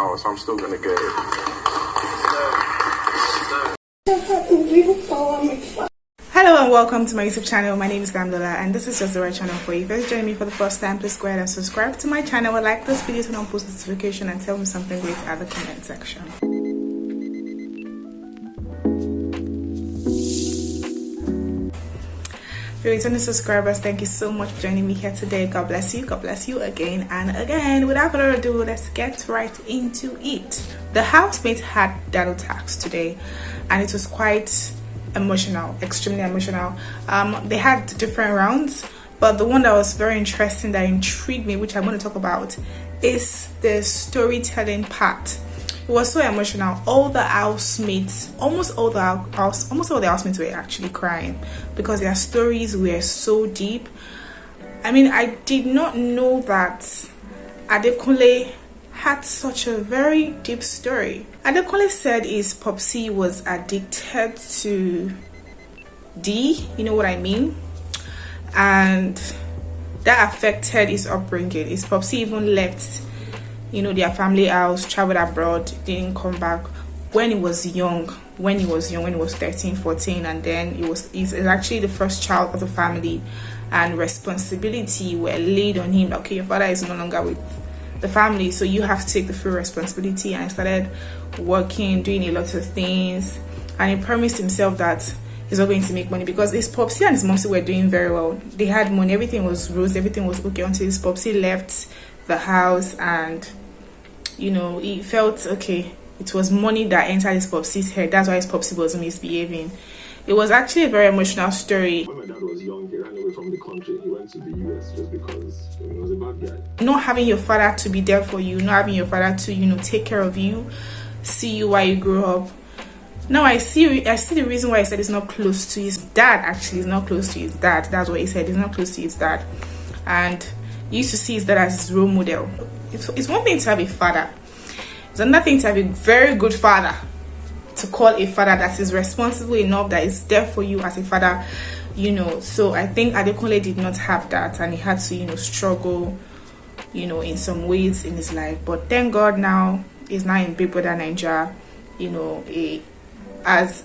house, I'm still gonna get it. Hello and welcome to my YouTube channel. My name is Bbnaija and this is just the right channel for you. If you're joining me for the first time, please go ahead and subscribe to my channel, like this video, turn on post notification, and tell me something great at the comment section. Returning subscribers, thank you so much for joining me here today. God bless you again and again. Without further ado, let's get right into it. The housemate had Dano tax today and it was quite emotional, extremely emotional. They had different rounds, but the one that was very interesting, that intrigued me, which I'm going to talk about, is the storytelling part. It was so emotional. All the housemates, almost all the housemates were actually crying because their stories were so deep. I mean, I did not know that Adekunle had such a very deep story. Adekunle said his popsy was addicted to D, you know what I mean? And that affected his upbringing. His popsy even left, you know, their family house, traveled abroad, didn't come back when he was young, when he was 13, 14, and then he's actually the first child of the family, and responsibility were laid on him. Okay, your father is no longer with the family, so you have to take the full responsibility. And he started working, doing a lot of things, and he promised himself that he's not going to make money because his popsy and his momsy were doing very well. They had money, everything was rose, everything was okay until his popsy left the house, and you know, he felt okay. It was money that entered his popsy's head. That's why his popsy was misbehaving. It was actually a very emotional story. When my dad was young, he ran away from the country. He went to the US just because he was a bad guy. Not having your father to be there for you, not having your father to, you know, take care of you, see you while you grow up. Now I see the reason why he said he's not close to his dad. Actually, he's not close to his dad. That's what he said. He's not close to his dad, and he used to see his dad as his role model. It's one thing to have a father. It's another thing to have a very good father, to call a father that is responsible enough, that is there for you as a father, you know. So I think Adekunle did not have that, and he had to, you know, struggle, you know, in some ways in his life. But thank God now he's now in Bbnaija, you know. As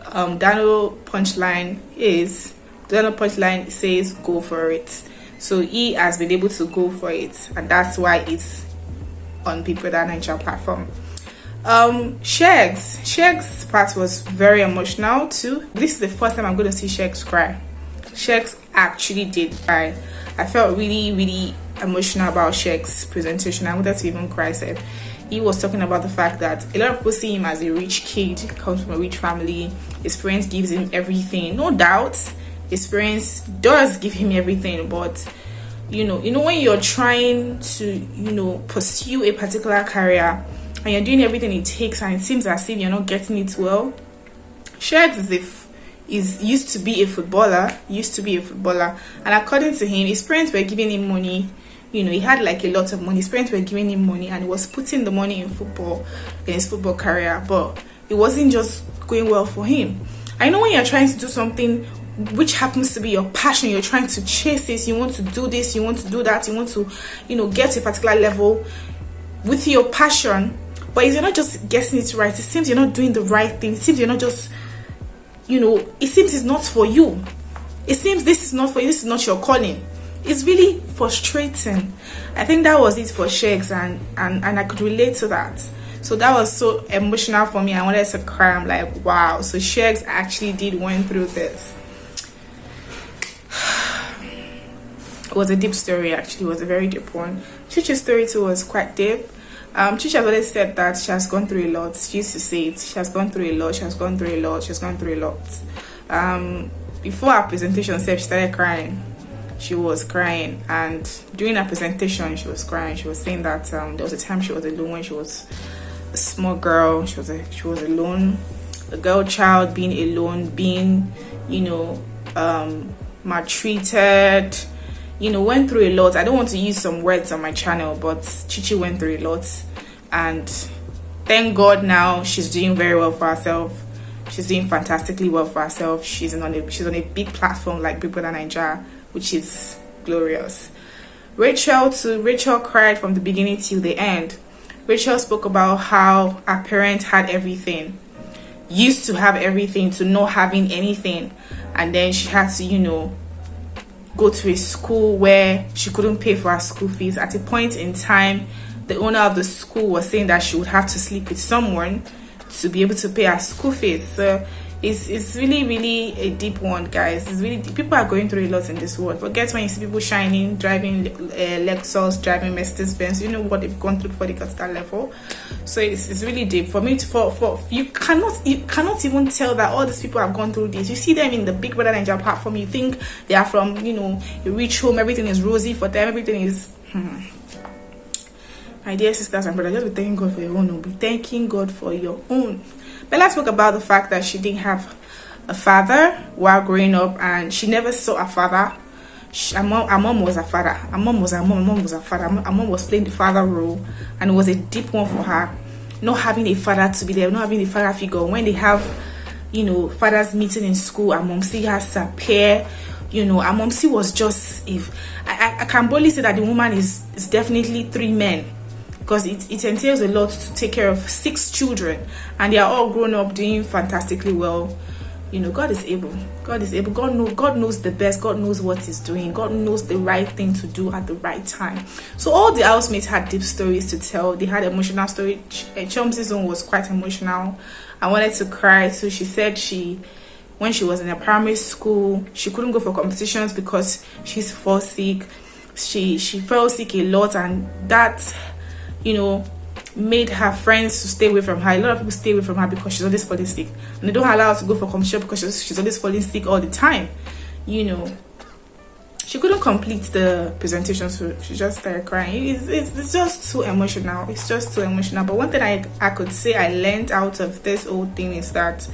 Dano punchline says, go for it. So he has been able to go for it, and that's why it's on Bbnaija platform. Sheggz part was very emotional too. This is the first time I'm going to see Sheggz cry. Sheggz actually did cry. I felt really emotional about Sheggz's presentation. I wanted to even cry. Said he was talking about the fact that a lot of people see him as a rich kid, comes from a rich family. His parents gives him everything, no doubt. His parents does give him everything, but you know when you're trying to, you know, pursue a particular career and you're doing everything it takes and it seems as if you're not getting it well. Sheggz used to be a footballer, and according to him, his parents were giving him money. You know, he had like a lot of money. His parents were giving him money, and he was putting the money in football, in his football career, but it wasn't just going well for him. I know when you're trying to do something which happens to be your passion, you're trying to chase this, you want to do this, you want to do that, you want to, you know, get to a particular level with your passion, but if you're not just getting it right, it seems you're not doing the right thing, it seems you're not just, you know, it seems it's not for you, it seems this is not for you, this is not your calling. It's really frustrating. I think that was it for Sheggz, and I could relate to that. So that was so emotional for me. I wanted to cry. I'm like, wow, so Sheggz actually went through this. It was a deep story, actually. It was a very deep one. Chichi's story too was quite deep. Chichi has always said that she has gone through a lot. She used to say it. She has gone through a lot. She has gone through a lot. She has gone through a lot. Before her presentation, she started crying. She was crying, and during her presentation, she was crying. She was saying that there was a time she was alone when she was a small girl. She was alone, a girl child, being alone, being, you know, maltreated, you know, went through a lot. I don't want to use some words on my channel, but Chichi went through a lot, and thank God now she's doing very well for herself. She's doing fantastically well for herself. She's on a big platform like Bbnaija, which is glorious. Rachel cried from the beginning till the end. Rachel spoke about how her parents had everything, used to have everything, to not having anything, and then she had to, you know, go to a school where she couldn't pay for her school fees. At a point in time, the owner of the school was saying that she would have to sleep with someone to be able to pay her school fees. So it's really a deep one, guys. It's really deep. People are going through a lot in this world. Forget when you see people shining, driving Lexus, driving Mercedes Benz. You know what they've gone through before they got to that level. So it's really deep. For me, for you cannot even tell that all these people have gone through this. You see them in the Big Brother Naija platform, you think they are from, you know, a rich home, everything is rosy for them, everything is My dear sisters and brothers, just be thanking God for your own. Be thanking God for your own. But let's talk about the fact that she didn't have a father while growing up, and she never saw a father. Her mom was a father. Her mom was a father. Her mom was playing the father role, and it was a deep one for her. Not having a father to be there, not having a father figure. When they have, you know, fathers meeting in school, her mom still has to appear. You know, her mom still was just, if I can boldly say that the woman is definitely 3 men. Because it entails a lot to take care of 6 children, and they are all grown up doing fantastically well. You know, God is able. God is able. God knows the best. God knows what He's doing. God knows the right thing to do at the right time. So all the housemates had deep stories to tell. They had emotional stories. Chomsy's own was quite emotional. I wanted to cry. So she said when she was in a primary school, she couldn't go for competitions because she's fall sick. She fell sick a lot, and that, you know, made her friends to stay away from her. A lot of people stay away from her because she's always falling sick, and they don't allow her to go for competition because she's always falling sick all the time. You know, she couldn't complete the presentation, so she just started crying. It's just too emotional. It's just too emotional. But one thing I could say I learned out of this whole thing is that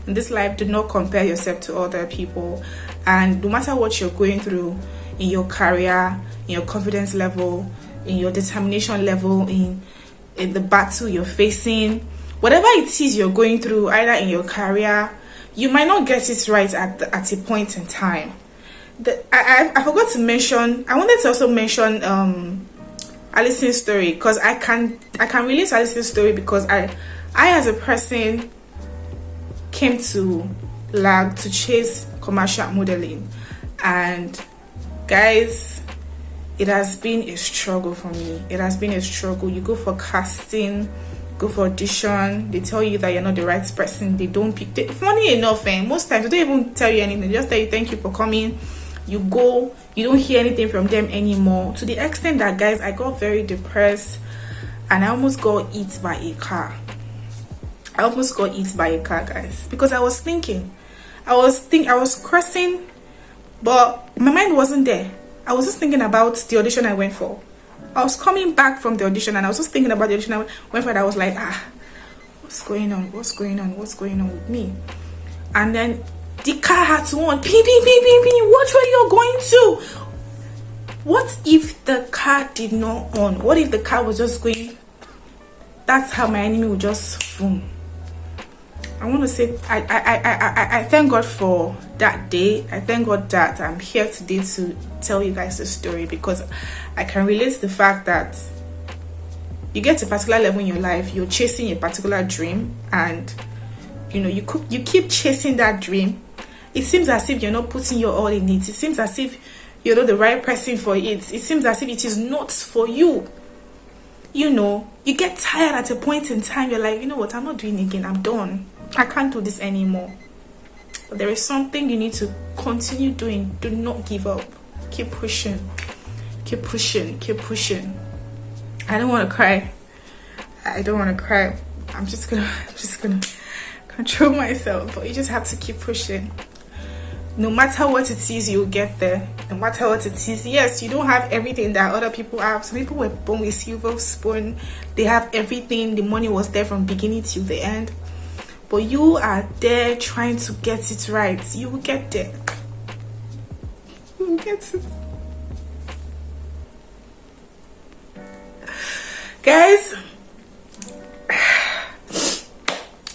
in this life, do not compare yourself to other people, and no matter what you're going through in your career, in your confidence level, in your determination level, in the battle you're facing, whatever it is you're going through, either in your career, you might not get it right at a point in time. I forgot to mention, I wanted to also mention Allison's story, because I can relate to Allison's story, because I as a person came to LAG to chase commercial modeling, and guys, it has been a struggle for me. It has been a struggle. You go for casting, go for audition, they tell you that you're not the right person, they don't pick. Funny enough, most times they don't even tell you anything. They just tell you thank you for coming. You go, you don't hear anything from them anymore, to the extent that, guys, I got very depressed, and I almost got hit by a car. Guys, because I was crossing, but my mind wasn't there. I was just thinking about the audition I went for. I was coming back from the audition, and I was just thinking about the audition I went for, and I was like, what's going on with me? And then the car had to on, ping, watch where you're going to. What if the car did not on? What if the car was just going? That's how my enemy would just boom. I want to say I thank God for that day. I thank God that I'm here today to tell you guys the story, because I can relate to the fact that you get to a particular level in your life, you're chasing a particular dream, and you know, you keep chasing that dream. It seems as if you're not putting your all in it. It seems as if you're not the right person for it. It seems as if it is not for you. You know, you get tired at a point in time. You're like, you know what, I'm not doing it again. I'm done. I can't do this anymore. But there is something you need to continue doing. Do not give up. Keep pushing. I don't want to cry. I'm just gonna control myself. But you just have to keep pushing. No matter what it is, you'll get there. No matter what it is, yes, you don't have everything that other people have. Some people were born with silver spoon. They have everything. The money was there from beginning till the end. But you are there trying to get it right. You will get there. You will get it. Guys,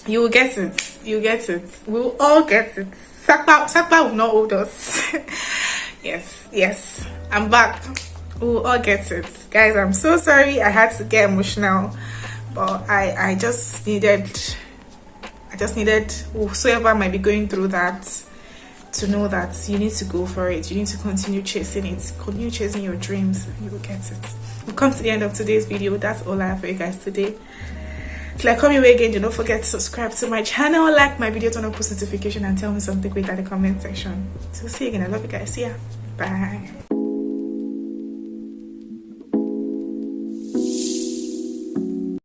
you will get it. You get it. We'll all get it. Sakpa will not hold us. Yes. I'm back. We'll all get it. Guys, I'm so sorry I had to get emotional. But I just needed whosoever might be going through that to know that you need to go for it. You need to continue chasing it. Continue chasing your dreams and you will get it. We've come to the end of today's video. That's all I have for you guys today. Till I come your way again, do not forget to subscribe to my channel, like my video, turn on post notification, and tell me something great at the comment section. So see you again. I love you guys. See ya. Bye.